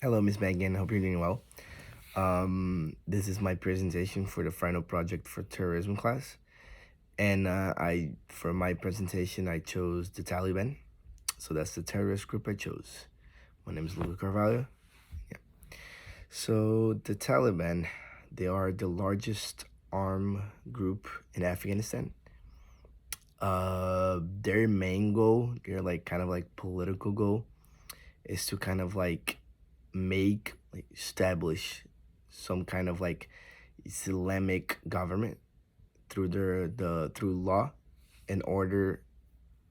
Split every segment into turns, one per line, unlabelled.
Hello, Miss Megan. Hope you're doing well. This is my presentation for the final project for terrorism class, and for my presentation, I chose the Taliban. So that's the terrorist group I chose. My name is Luca Carvalho. Yeah. So the Taliban, they are the largest armed group in Afghanistan. Their main goal, their like kind of like political goal, is to kind of like establish some kind of like Islamic government through the through law in order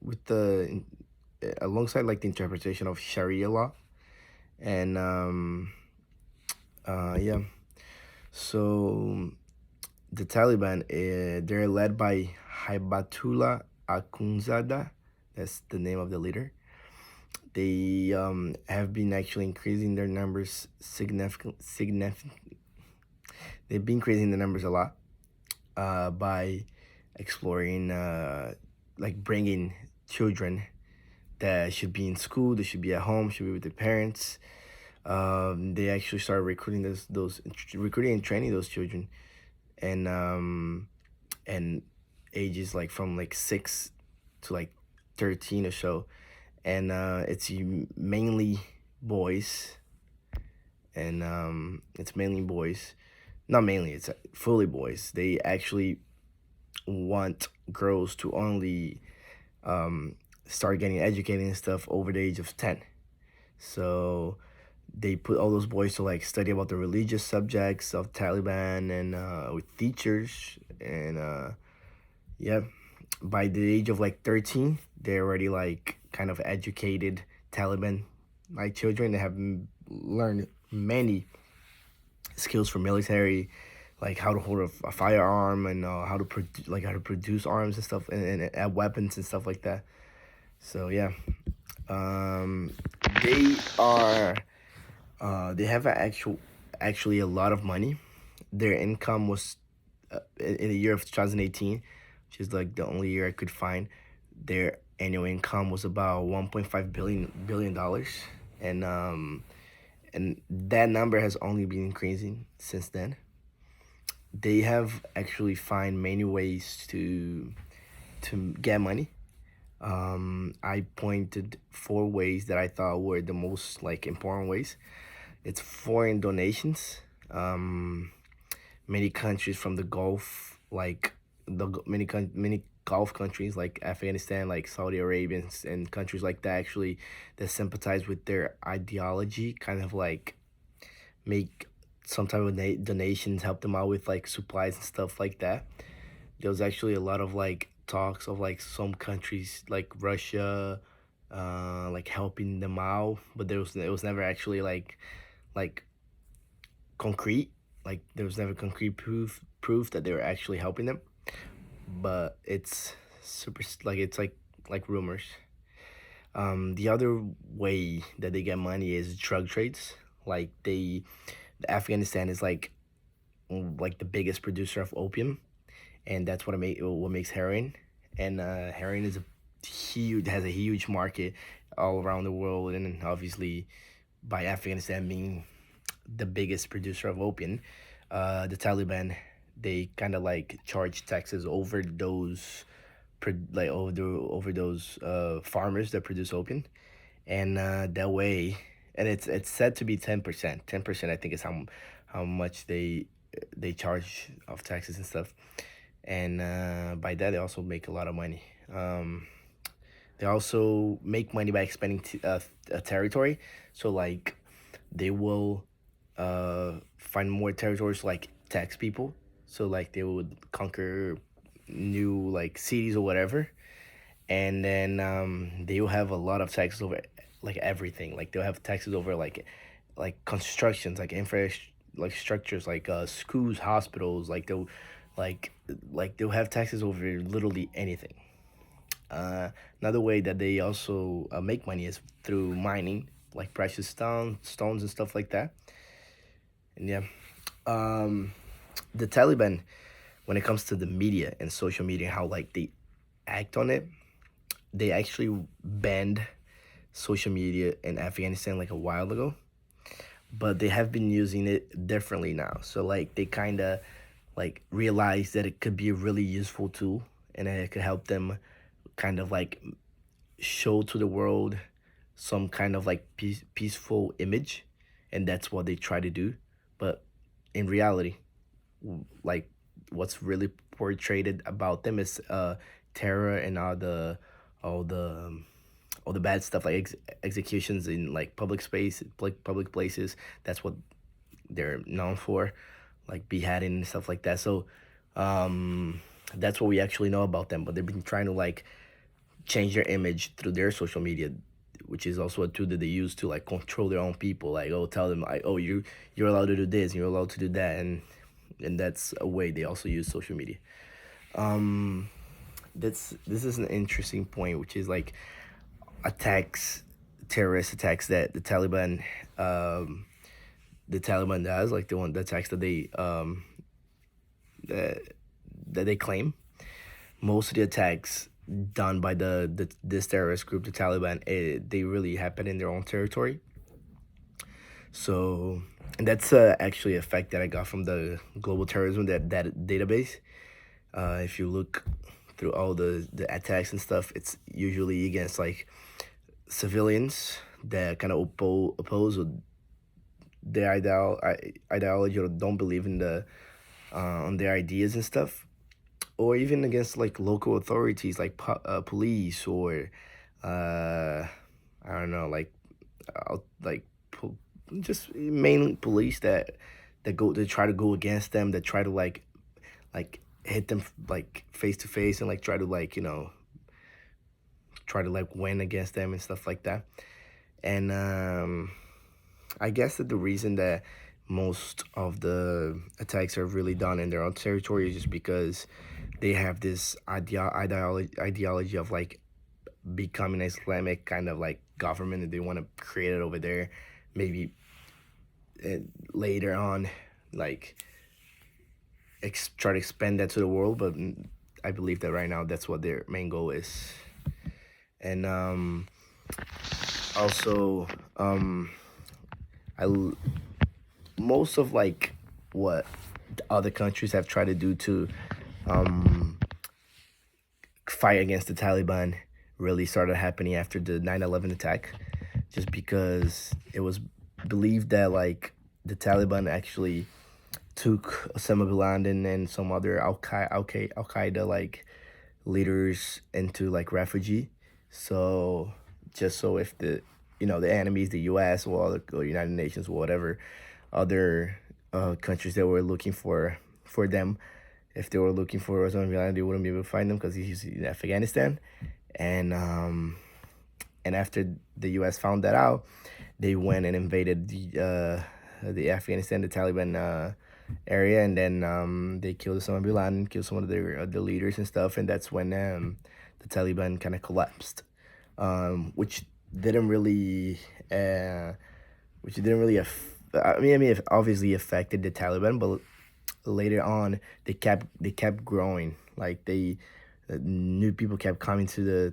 with the alongside like the interpretation of Sharia law and yeah. So the Taliban, they're led by Haibatullah Akhundzada. That's the name of the leader. They have been actually increasing their numbers significant. They've been increasing the numbers a lot by exploring, like bringing children that should be in school, they should be at home, should be with their parents. They actually started recruiting those recruiting and training those children, and and ages like from like 6 to like 13 or so, and it's mainly boys, and it's mainly boys. Not mainly, it's fully boys. They actually want girls to only um, start getting educated and stuff over the age of 10. So they put all those boys to like study about the religious subjects of Taliban and with teachers. And yeah, by the age of like 13, they're already like kind of educated Taliban like children. They have learned many skills for military, like how to hold a firearm and how to how to produce arms and stuff and weapons and stuff like that. So yeah, um, they are they have actually a lot of money. Their income was in the year of 2018, which is like the only year I could find. Their annual income was about 1.5 billion dollars, and that number has only been increasing since then. They have actually find many ways to get money. I pointed 4 ways that I thought were the most like important ways. It's foreign donations. Many countries from the Gulf, like many Gulf countries like Afghanistan, like Saudi Arabia, and countries like that actually that sympathize with their ideology, kind of like make some type of donations, help them out with like supplies and stuff like that. There was actually a lot of like talks of like some countries like Russia, like helping them out, but it was never actually like concrete. Like there was never concrete proof that they were actually helping them. But it's super like it's like rumors. The other way that they get money is drug trades. Like the Afghanistan is like the biggest producer of opium, and that's what makes heroin. And heroin is a huge has a huge market all around the world, and then obviously by Afghanistan being the biggest producer of opium, the Taliban, they kind of like charge taxes over those like over those farmers that produce opium, and that way, and it's said to be 10%. 10%, I think, is how much they charge of taxes and stuff, and by that they also make a lot of money. They also make money by expanding a territory. So like they will find more territories to like tax people. So like they would conquer new like cities or whatever, and then they will have a lot of taxes over like everything. Like they'll have taxes over like constructions, like like structures, like schools, hospitals. Like like they'll have taxes over literally anything. Another way that they also make money is through mining, like precious stones and stuff like that. And yeah, um, the Taliban, when it comes to the media and social media, how like they act on it, they actually banned social media in Afghanistan like a while ago. but they have been using it differently now. So like they kind of like realize that it could be a really useful tool, and that it could help them kind of like show to the world some kind of like peaceful image, and that's what they try to do. But in reality, like what's really portrayed about them is terror and all the all the bad stuff, like executions in like public space, like public places. That's what they're known for, like beheading and stuff like that. So um that's what we actually know about them. But they've been trying to like change their image through their social media, which is also a tool that they use to like control their own people. Like, oh, tell them like, oh, you're allowed to do this, and you're allowed to do that, and that's a way they also use social media. Um, this is an interesting point, which is like attacks, terrorist attacks that um, the Taliban does, like the attacks that, that they claim. Most of the attacks done by this terrorist group, the Taliban, they really happen in their own territory. So, and that's actually a fact that I got from the global terrorism that database. If you look through all the attacks and stuff, it's usually against like civilians that kind of oppose their ideology, or don't believe in the on their ideas and stuff, or even against like local authorities like police, or uh, I don't know, like po- just mainly police that go, that try to go against them, that try to like hit them like face to face, and like try to like try to like win against them and stuff like that. And I guess that the reason that most of the attacks are really done in their own territory is just because they have this ideology of like becoming an Islamic kind of like government, that they want to create it over there. Maybe uh, later on, like try to expand that to the world, but I believe that right now that's what their main goal is. And also, I most of like what the other countries have tried to do to um, fight against the Taliban really started happening after the 9/11 attack, just because it was believed that like the Taliban actually took Osama bin Laden and some other Al Qaeda like leaders into like refugee. So just so if the the enemies, the U.S. or United Nations or whatever other countries that were looking for them, if they were looking for Osama bin Laden, they wouldn't be able to find them because he's in Afghanistan. And after the U.S. found that out, they went and invaded the Afghanistan, the Taliban area, and then they killed Osama bin Laden, killed some of their the leaders and stuff, and that's when the Taliban kind of collapsed, which didn't really uh, which didn't really I mean it obviously affected the Taliban, but later on they kept growing. Like they new people kept coming to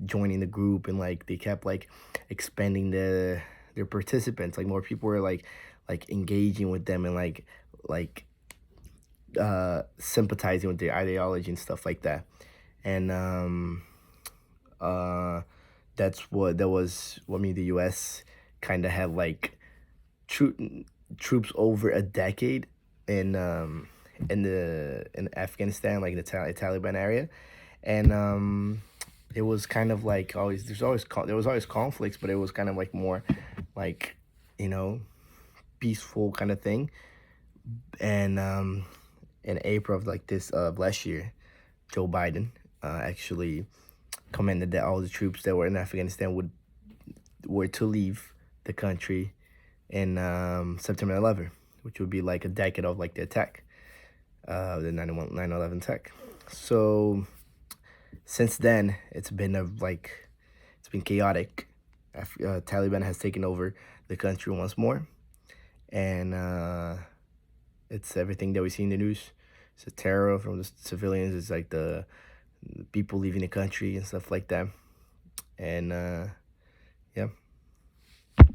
joining the group, and like they kept like expanding their participants. Like more people were like engaging with them, and like sympathizing with their ideology and stuff like that. And uh that was what made the US kind of have like troops over a decade in in Afghanistan, like the Taliban area. And it was kind of like always there was always conflicts, but it was kind of like more like you know peaceful kind of thing. And in April of like this last year, Joe Biden actually commanded that all the troops that were in Afghanistan were to leave the country in September 11th, which would be like a decade of like the attack, the 9/11 attack. So since then, it's been chaotic. Taliban has taken over the country once more, and it's everything that we see in the news. It's a terror from the civilians. It's like the people leaving the country and stuff like that. And yeah.